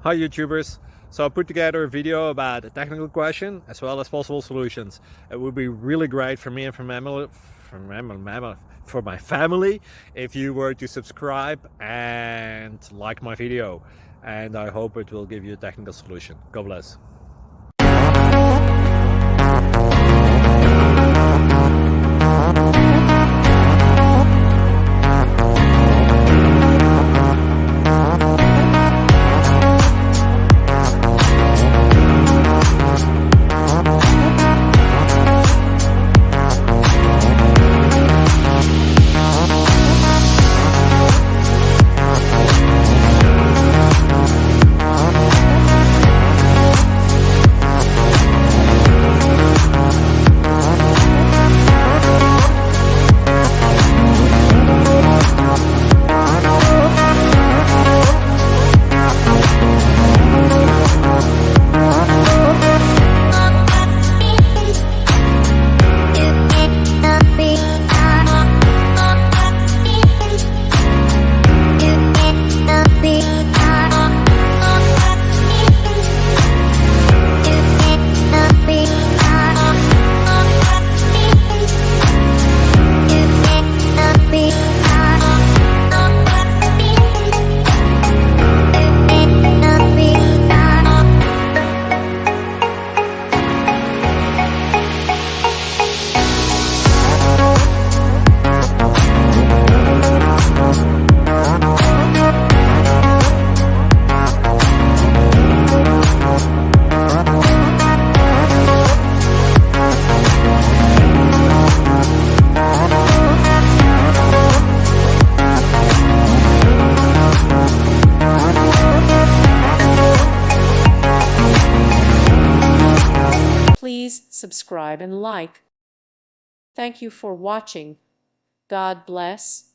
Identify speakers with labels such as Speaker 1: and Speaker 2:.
Speaker 1: Hi YouTubers! So I put together a video about a technical question as well as possible solutions. It would be really great for me and for my family if you were to subscribe and like my video. And I hope it will give you a technical solution. God bless.
Speaker 2: Please subscribe and like. Thank you for watching. God bless.